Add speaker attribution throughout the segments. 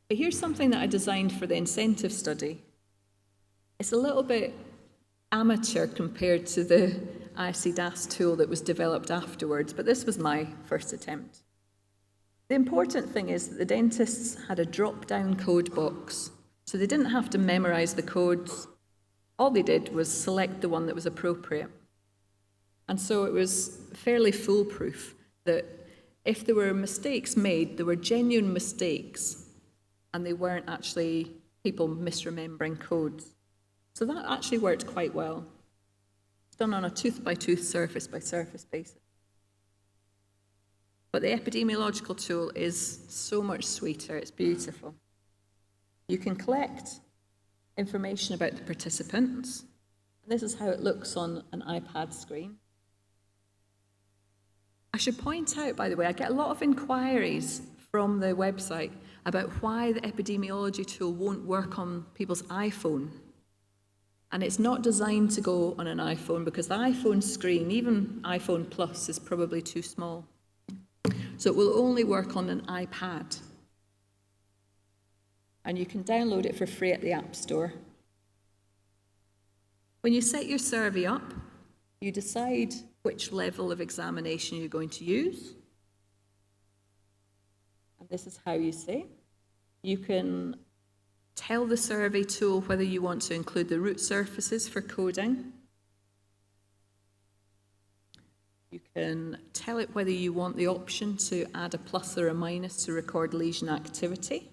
Speaker 1: But here's something that I designed for the incentive study. It's a little bit amateur compared to the ICDAS tool that was developed afterwards, but this was my first attempt. The important thing is that the dentists had a drop-down code box, so they didn't have to memorize the codes. All they did was select the one that was appropriate. And so it was fairly foolproof that if there were mistakes made, there were genuine mistakes, and they weren't actually people misremembering codes. So that actually worked quite well. It's done on a tooth-by-tooth, surface-by-surface basis. But the epidemiological tool is so much sweeter, it's beautiful. You can collect information about the participants. This is how it looks on an iPad screen. I should point out, by the way, I get a lot of inquiries from the website about why the epidemiology tool won't work on people's iPhone. And it's not designed to go on an iPhone because the iPhone screen, even iPhone Plus, is probably too small. So it will only work on an iPad. And you can download it for free at the App Store. When you set your survey up, you decide which level of examination you're going to use. And this is how you say. You can tell the survey tool whether you want to include the root surfaces for coding. You can tell it whether you want the option to add a plus or a minus to record lesion activity.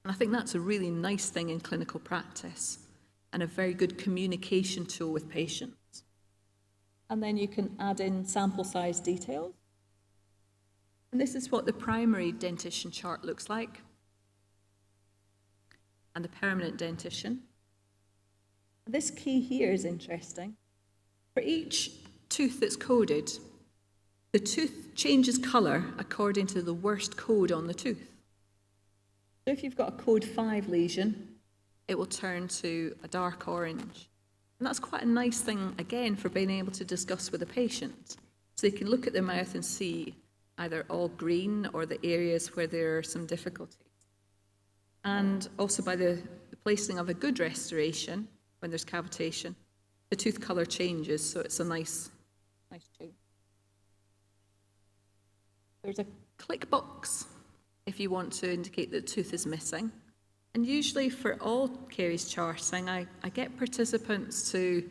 Speaker 1: And I think that's a really nice thing in clinical practice and a very good communication tool with patients. And then you can add in sample size details. And this is what the primary dentition chart looks like, and the permanent dentition. This key here is interesting. For each tooth that's coded, the tooth changes colour according to the worst code on the tooth. So if you've got a code 5 lesion, it will turn to a dark orange. And that's quite a nice thing, again, for being able to discuss with a patient. So they can look at their mouth and see either all green or the areas where there are some difficulties. And also by the placing of a good restoration, when there's cavitation, the tooth colour changes, so it's a nice change. There's a click box if you want to indicate that the tooth is missing. And usually for all caries charting, I get participants to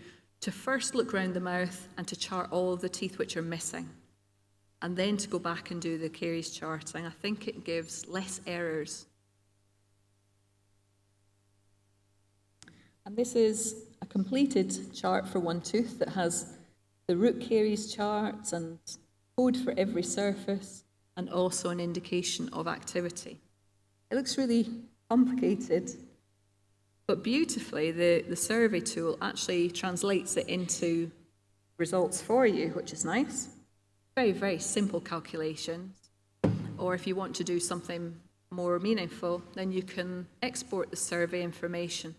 Speaker 1: first look around the mouth and to chart all of the teeth which are missing, and then to go back and do the caries charting. I think it gives less errors. And this is a completed chart for one tooth that has the root caries charts and code for every surface, and also an indication of activity. It looks really complicated, but beautifully the survey tool actually translates it into results for you, which is nice. Very, very simple calculations. Or if you want to do something more meaningful, then you can export the survey information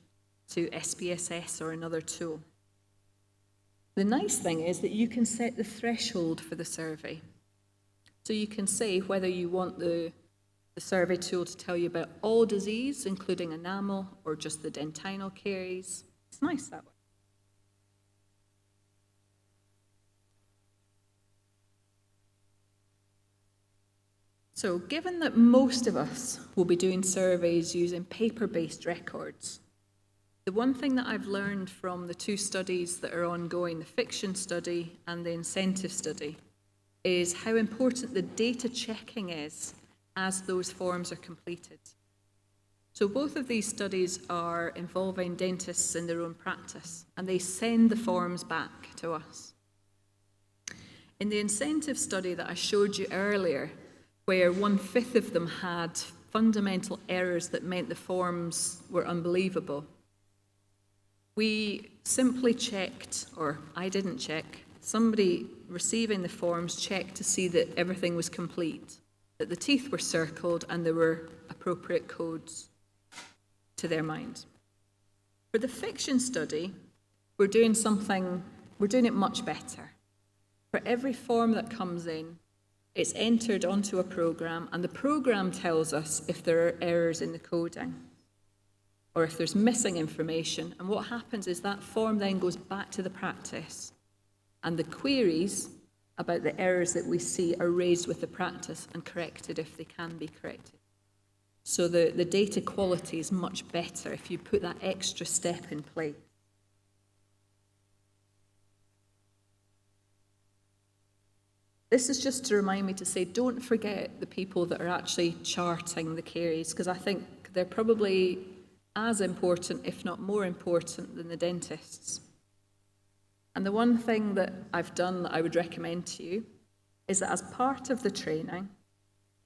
Speaker 1: to SPSS or another tool. The nice thing is that you can set the threshold for the survey. So you can say whether you want the survey tool to tell you about all disease, including enamel, or just the dentinal caries. It's nice that way. So given that most of us will be doing surveys using paper-based records, the one thing that I've learned from the two studies that are ongoing, the fiction study and the incentive study, is how important the data checking is as those forms are completed. So both of these studies are involving dentists in their own practice, and they send the forms back to us. In the incentive study that I showed you earlier, where 1/5 of them had fundamental errors that meant the forms were unbelievable, we simply checked, or I didn't check, somebody receiving the forms checked to see that everything was complete, that the teeth were circled and there were appropriate codes to their mind. For the fiction study, we're doing it much better. For every form that comes in, It's entered onto a program, and the program tells us if there are errors in the coding or if there's missing information. And what happens is that form then goes back to the practice, and the queries about the errors that we see are raised with the practice and corrected if they can be corrected. So the data quality is much better if you put that extra step in place. This is just to remind me to say, don't forget the people that are actually charting the Caries, because I think they're probably as important, if not more important, than the dentists. And the one thing that I've done that I would recommend to you is that as part of the training,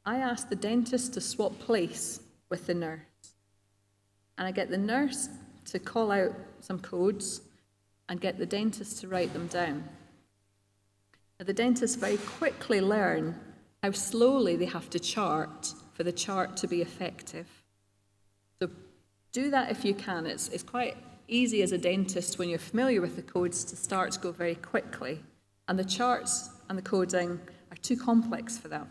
Speaker 1: I ask the dentist to swap place with the nurse. And I get the nurse to call out some codes and get the dentist to write them down. Now, the dentists very quickly learn how slowly they have to chart for the chart to be effective. So do that if you can. It's quite easy as a dentist when you're familiar with the codes to start to go very quickly. And the charts and the coding are too complex for that.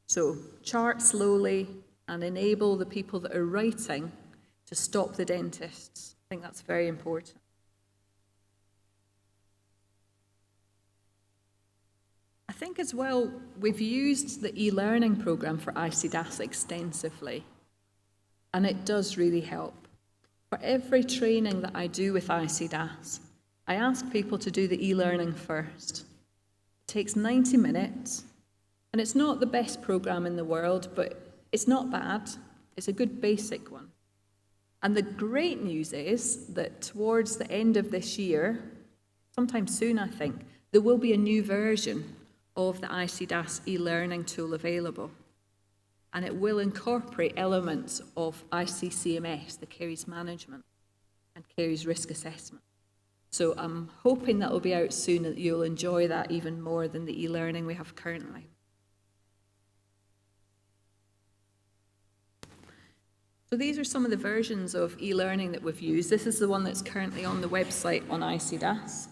Speaker 1: So chart slowly and enable the people that are writing to stop the dentists. I think that's very important. I think as well, we've used the e-learning program for ICDAS extensively, and it does really help. For every training that I do with ICDAS, I ask people to do the e-learning first. It takes 90 minutes, and it's not the best program in the world, but it's not bad. It's a good basic one. And the great news is that towards the end of this year, sometime soon I think, there will be a new version of the ICDAS e-learning tool available. And it will incorporate elements of ICCMS, the Caries management, and Caries risk assessment. So I'm hoping that will be out soon and that you'll enjoy that even more than the e-learning we have currently. So these are some of the versions of e-learning that we've used. This is the one that's currently on the website on ICDAS.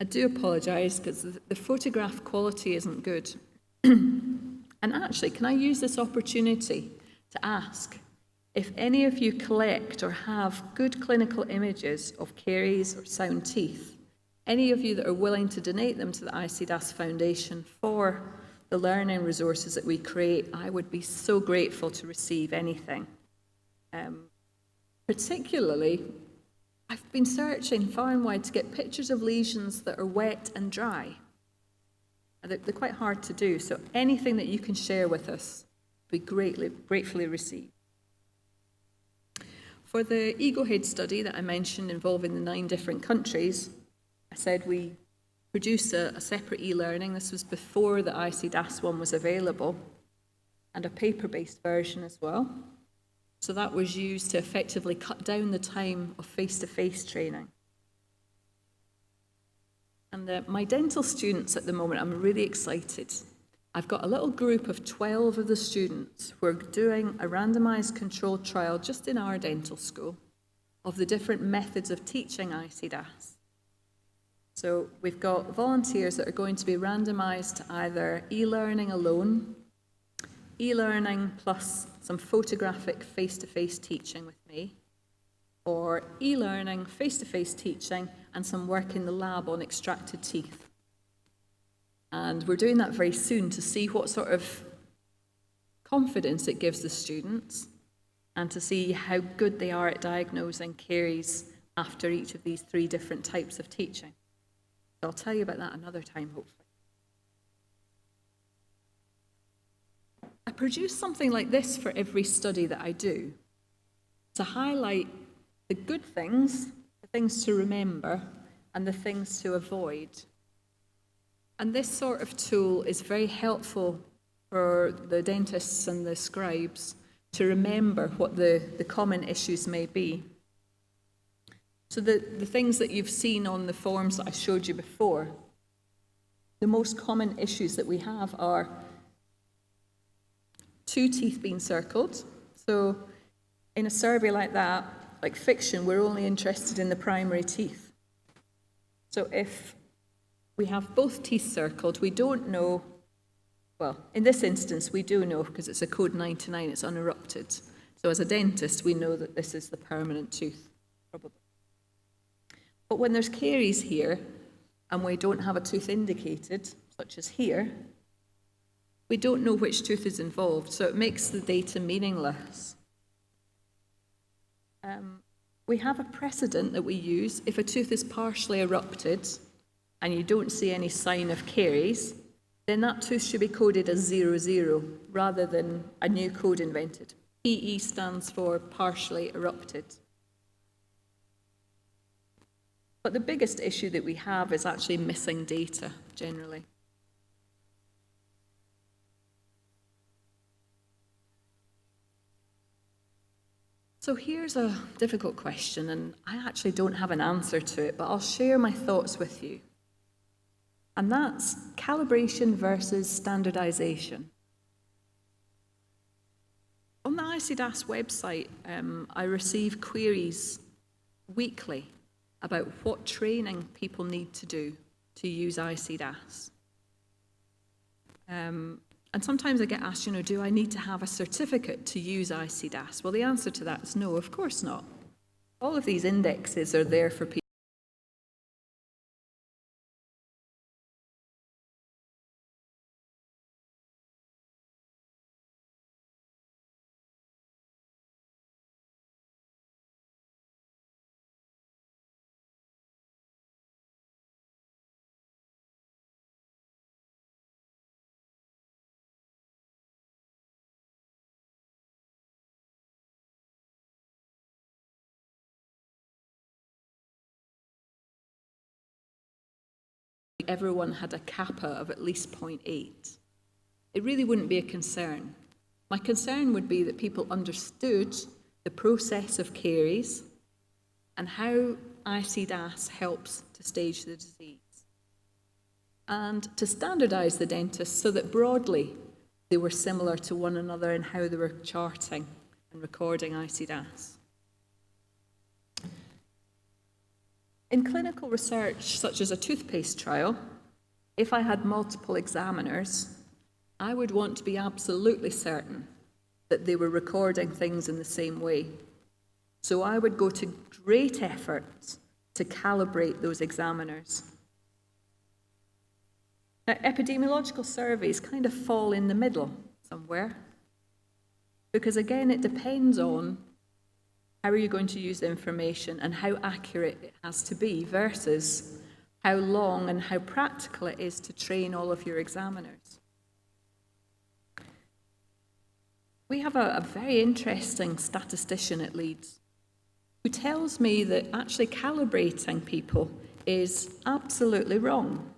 Speaker 1: I do apologise because the photograph quality isn't good. And actually, can I use this opportunity to ask if any of you collect or have good clinical images of caries or sound teeth, any of you that are willing to donate them to the ICDAS Foundation for the learning resources that we create, I would be so grateful to receive anything. Particularly, I've been searching far and wide to get pictures of lesions that are wet and dry. They're quite hard to do, so anything that you can share with us will be gratefully received. For the EgoHead study that I mentioned involving the 9 different countries, I said we produced a separate e-learning. This was before the ICDAS one was available, and a paper-based version as well. So that was used to effectively cut down the time of face-to-face training. And my dental students at the moment, I'm really excited. I've got a little group of 12 of the students who are doing a randomised controlled trial just in our dental school of the different methods of teaching ICDAS. So we've got volunteers that are going to be randomised to either e-learning alone, e-learning plus some photographic face-to-face teaching with me, or e-learning, face-to-face teaching, and some work in the lab on extracted teeth. And we're doing that very soon to see what sort of confidence it gives the students and to see how good they are at diagnosing caries after each of these 3 different types of teaching. So I'll tell you about that another time, hopefully. I produce something like this for every study that I do to highlight the good things, the things to remember, and the things to avoid. And this sort of tool is very helpful for the dentists and the scribes to remember what the common issues may be. So the things that you've seen on the forms that I showed you before, the most common issues that we have are 2 teeth being circled. So in a survey like that, like fiction, we're only interested in the primary teeth. So if We have both teeth circled. We don't know, well, in this instance, we do know because it's a code 99, it's unerupted. So as a dentist, we know that this is the permanent tooth, probably. But when there's caries here, and we don't have a tooth indicated, such as here, we don't know which tooth is involved, so it makes the data meaningless. We have a precedent that we use. If a tooth is partially erupted and you don't see any sign of caries, then that tooth should be coded as 00 rather than a new code invented. PE stands for partially erupted. But the biggest issue that we have is actually missing data, generally. So here's a difficult question, and I actually don't have an answer to it, but I'll share my thoughts with you. And that's calibration versus standardisation. On the ICDAS website, I receive queries weekly about what training people need to do to use ICDAS. And sometimes I get asked, do I need to have a certificate to use ICDAS? Well, the answer to that is no, of course not. All of these indexes are there for people. Everyone had a kappa of at least 0.8. It really wouldn't be a concern. My concern would be that people understood the process of caries and how ICDAS helps to stage the disease, and to standardise the dentists so that broadly they were similar to one another in how they were charting and recording ICDAS. In clinical research, such as a toothpaste trial, if I had multiple examiners, I would want to be absolutely certain that they were recording things in the same way. So I would go to great efforts to calibrate those examiners. Now, epidemiological surveys kind of fall in the middle somewhere, because again, it depends on how are you going to use the information and how accurate it has to be versus how long and how practical it is to train all of your examiners. We have a very interesting statistician at Leeds who tells me that actually calibrating people is absolutely wrong.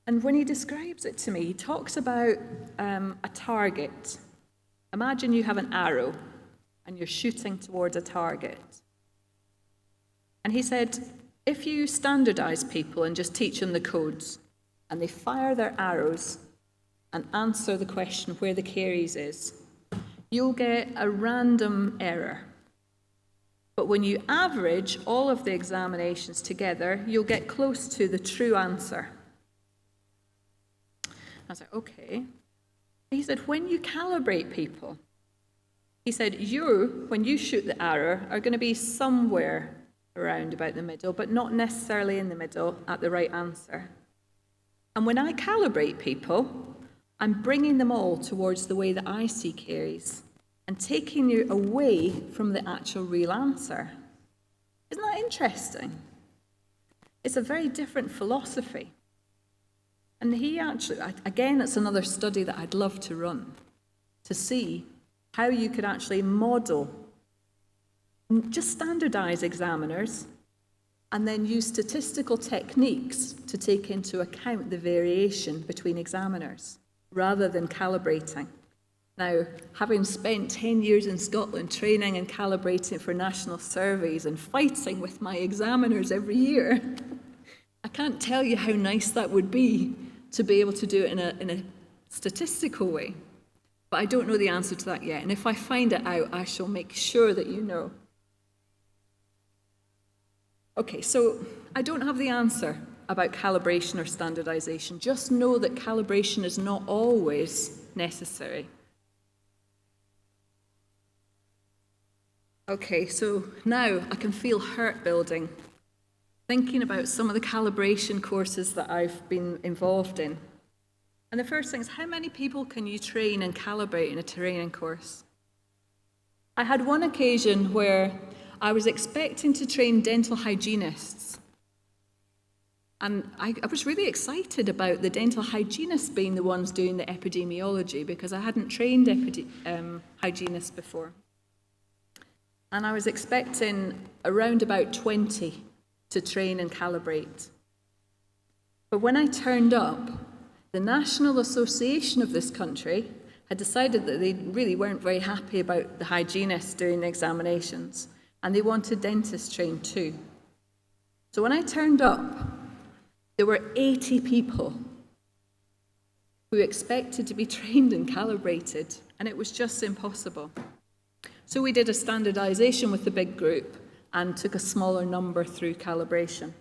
Speaker 1: And when he describes it to me, he talks about a target. Imagine you have an arrow and you're shooting towards a target. And he said, if you standardise people and just teach them the codes, and they fire their arrows and answer the question where the caries is, you'll get a random error. But when you average all of the examinations together, you'll get close to the true answer. I was like, okay. He said, when you calibrate people, he said, when you shoot the arrow, are going to be somewhere around about the middle, but not necessarily in the middle at the right answer. And when I calibrate people, I'm bringing them all towards the way that I see caries and taking you away from the actual real answer. Isn't that interesting? It's a very different philosophy. And he actually, again, it's another study that I'd love to run to see how you could actually model, just standardise examiners, and then use statistical techniques to take into account the variation between examiners, rather than calibrating. Now, having spent 10 years in Scotland training and calibrating for national surveys and fighting with my examiners every year, I can't tell you how nice that would be to be able to do it in a statistical way. But I don't know the answer to that yet, and if I find it out, I shall make sure that you know. Okay, so I don't have the answer about calibration or standardisation. Just know that calibration is not always necessary. Okay, so now I can feel hurt building, thinking about some of the calibration courses that I've been involved in. And the first thing is, how many people can you train and calibrate in a training course? I had one occasion where I was expecting to train dental hygienists. And I was really excited about the dental hygienists being the ones doing the epidemiology, because I hadn't trained hygienists before. And I was expecting around about 20 to train and calibrate. But when I turned up, the National Association of this country had decided that they really weren't very happy about the hygienists doing the examinations, and they wanted dentists trained too. So when I turned up, there were 80 people who expected to be trained and calibrated, and it was just impossible. So we did a standardisation with the big group and took a smaller number through calibration.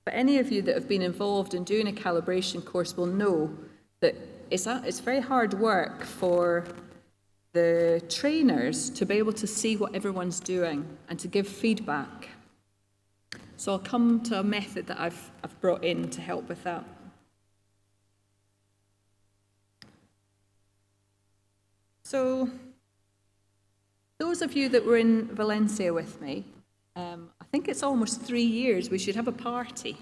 Speaker 1: But any of you that have been involved in doing a calibration course will know that it's very hard work for the trainers to be able to see what everyone's doing and to give feedback. So I'll come to a method that I've brought in to help with that. So those of you that were in Valencia with me, I think it's almost 3 years. We should have a party.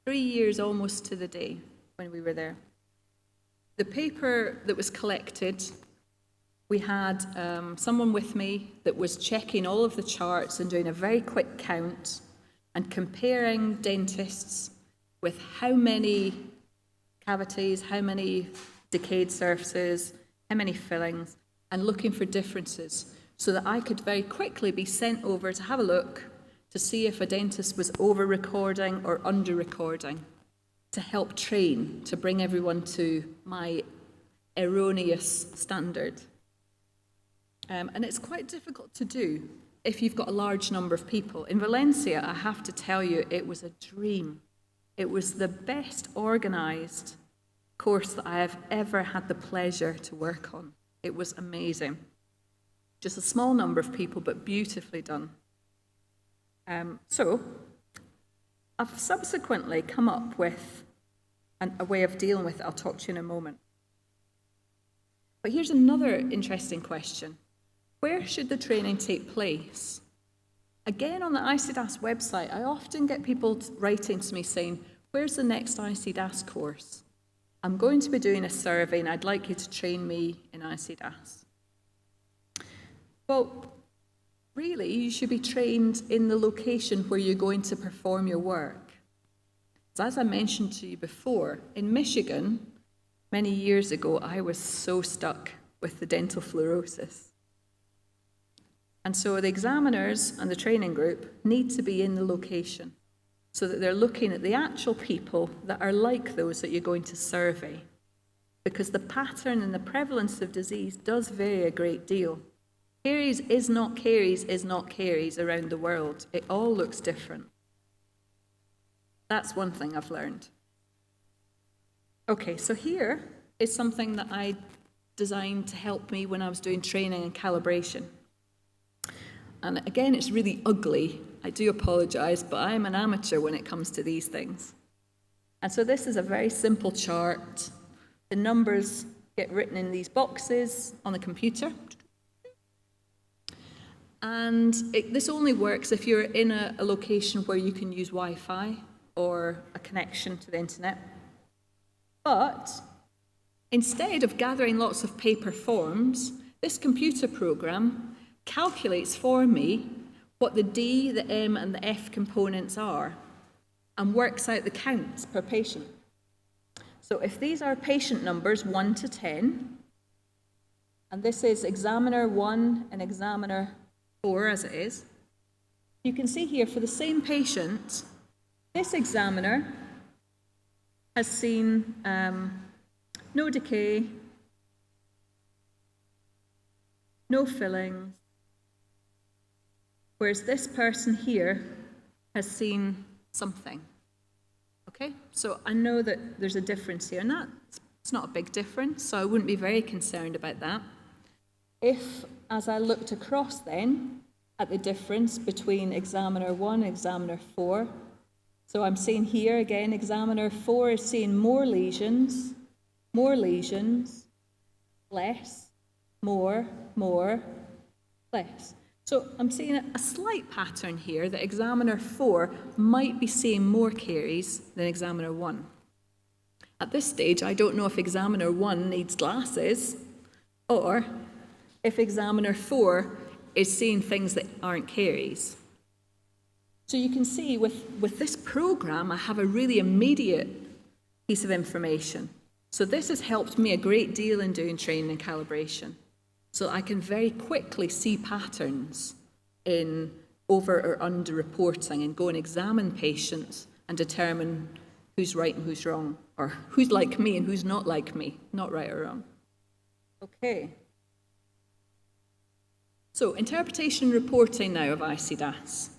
Speaker 1: 3 years almost to the day when we were there. The paper that was collected, we had someone with me that was checking all of the charts and doing a very quick count and comparing dentists with how many cavities, how many decayed surfaces, how many fillings, and looking for differences so that I could very quickly be sent over to have a look to see if a dentist was over-recording or under-recording, to help train, to bring everyone to my erroneous standard. And it's quite difficult to do if you've got a large number of people. In Valencia, I have to tell you, it was a dream. It was the best organised course that I have ever had the pleasure to work on. It was amazing. Just a small number of people, but beautifully done. So I've subsequently come up with a way of dealing with it. I'll talk to you in a moment. But here's another interesting question. Where should the training take place? Again, on the ICDAS website, I often get people writing to me saying, where's the next ICDAS course? I'm going to be doing a survey and I'd like you to train me in ICDAS. Well, really, you should be trained in the location where you're going to perform your work. So as I mentioned to you before, in Michigan, many years ago, I was so stuck with the dental fluorosis. And so the examiners and the training group need to be in the location so that they're looking at the actual people that are like those that you're going to survey, because the pattern and the prevalence of disease does vary a great deal. Caries is not caries around the world. It all looks different. That's one thing I've learned. Okay, so here is something that I designed to help me when I was doing training and calibration. And again, it's really ugly. I do apologise, but I'm an amateur when it comes to these things. And so this is a very simple chart. The numbers get written in these boxes on the computer. And this only works if you're in a location where you can use Wi-Fi or a connection to the internet. But instead of gathering lots of paper forms, this computer program calculates for me what the D, the M, and the F components are and works out the counts per patient. So if these are patient numbers 1 to 10, and this is examiner 1 and examiner 4 as it is, you can see here for the same patient, this examiner has seen no decay, no fillings, whereas this person here has seen something. Okay, so I know that there's a difference here, and it's not a big difference, so I wouldn't be very concerned about that. If, as I looked across then, at the difference between examiner 1 and examiner 4, so I'm seeing here again, examiner 4 is seeing more lesions, less, more, less. So I'm seeing a slight pattern here that examiner 4 might be seeing more caries than examiner 1. At this stage, I don't know if examiner 1 needs glasses or if examiner 4 is seeing things that aren't caries. So you can see with this program, I have a really immediate piece of information. So this has helped me a great deal in doing training and calibration. So I can very quickly see patterns in over or under reporting and go and examine patients and determine who's right and who's wrong, or who's like me and who's not like me, not right or wrong. Okay. So interpretation and reporting now of ICDAS.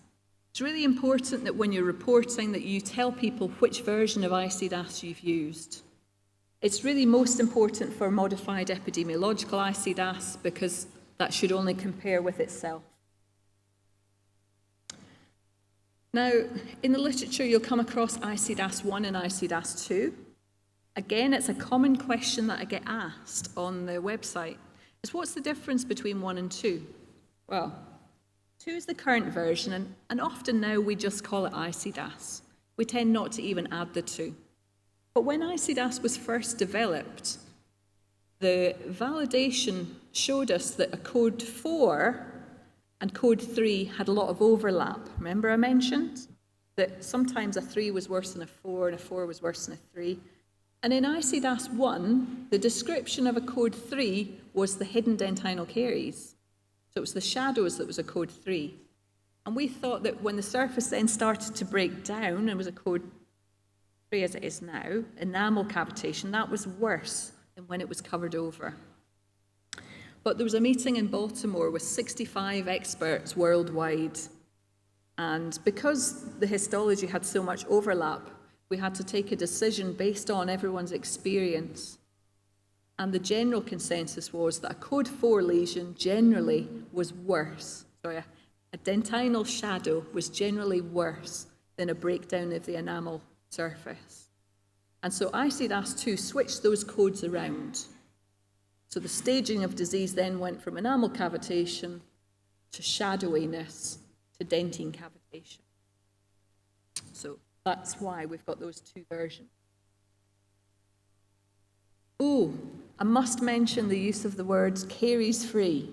Speaker 1: It's really important that when you're reporting that you tell people which version of ICDAS you've used. It's really most important for modified epidemiological ICDAS because that should only compare with itself. Now, in the literature, you'll come across ICDAS 1 and ICDAS 2. Again, it's a common question that I get asked on the website. Is what's the difference between 1 and 2? Well, 2 is the current version, and often now we just call it ICDAS. We tend not to even add the 2. But when ICDAS was first developed, the validation showed us that a code 4 and code 3 had a lot of overlap. Remember I mentioned that sometimes a 3 was worse than a 4 and a 4 was worse than a 3. And in ICDAS 1, the description of a code 3 was the hidden dentinal caries. So it was the shadows that was a code 3. And we thought that when the surface then started to break down and was a code 3 as it is now, enamel cavitation, that was worse than when it was covered over. But there was a meeting in Baltimore with 65 experts worldwide. And because the histology had so much overlap, we had to take a decision based on everyone's experience. And the general consensus was that a code 4 lesion generally was worse. A dentinal shadow was generally worse than a breakdown of the enamel surface. And so ICDAS 2 switched those codes around. So the staging of disease then went from enamel cavitation to shadowiness to dentine cavitation. So that's why we've got those 2 versions. Oh, I must mention the use of the words caries-free.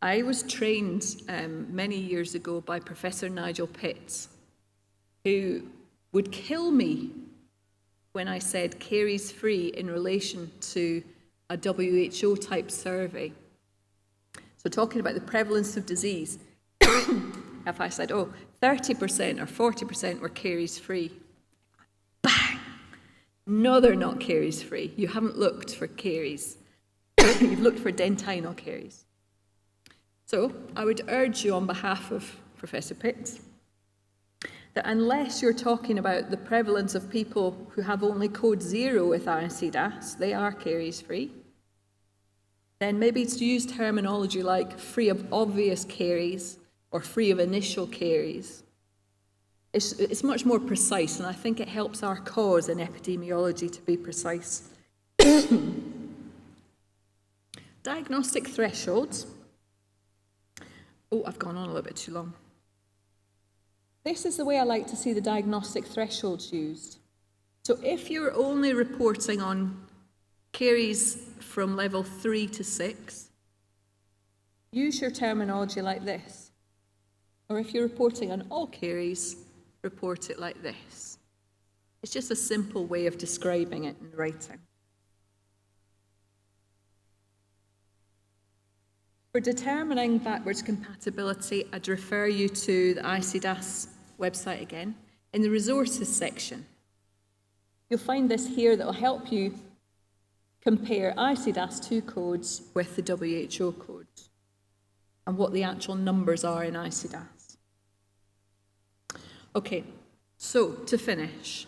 Speaker 1: I was trained many years ago by Professor Nigel Pitts, who would kill me when I said caries-free in relation to a WHO-type survey. So talking about the prevalence of disease, if I said, 30% or 40% were caries-free, bang! No, they're not caries-free. You haven't looked for caries. You've looked for dentinal caries. So I would urge you on behalf of Professor Pitts that unless you're talking about the prevalence of people who have only code 0 with ICDAS, they are caries-free, then maybe to use terminology like free of obvious caries or free of initial caries. It's much more precise, and I think it helps our cause in epidemiology to be precise. Diagnostic thresholds. Oh, I've gone on a little bit too long. This is the way I like to see the diagnostic thresholds used. So if you're only reporting on caries from level 3 to 6, use your terminology like this. Or if you're reporting on all caries, report it like this. It's just a simple way of describing it in writing. For determining backwards compatibility, I'd refer you to the ICDAS website again, in the resources section. You'll find this here that will help you compare ICDAS 2 codes with the WHO codes and what the actual numbers are in ICDAS. Okay, So, to finish,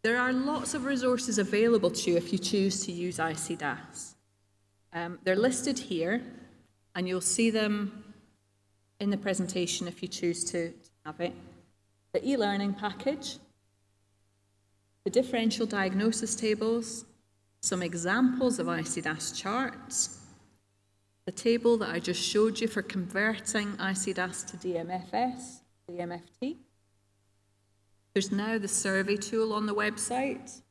Speaker 1: there are lots of resources available to you if you choose to use ICDAS. They're listed here, and you'll see them in the presentation if you choose to have it. The e-learning package, the differential diagnosis tables, some examples of ICDAS charts, the table that I just showed you for converting ICDAS to DMFS, DMFT. There's now the survey tool on the website.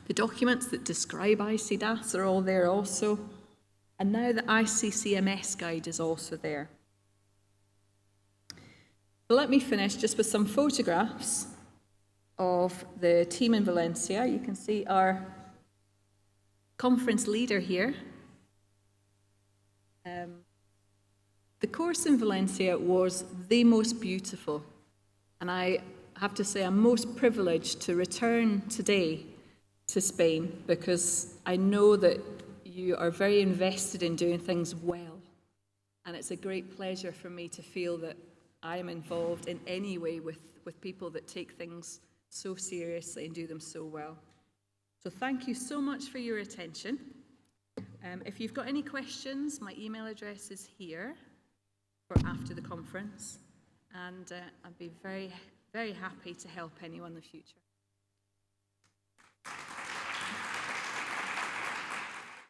Speaker 1: The documents that describe ICDAS are all there also. And now the ICCMS guide is also there. So let me finish just with some photographs of the team in Valencia. You can see our conference leader here. The course in Valencia was the most beautiful, and I have to say I'm most privileged to return today to Spain because I know that you are very invested in doing things well, and it's a great pleasure for me to feel that I am involved in any way with people that take things so seriously and do them so well. So thank you so much for your attention. If you've got any questions, my email address is here for after the conference, and I'd be very, very happy to help anyone in the future.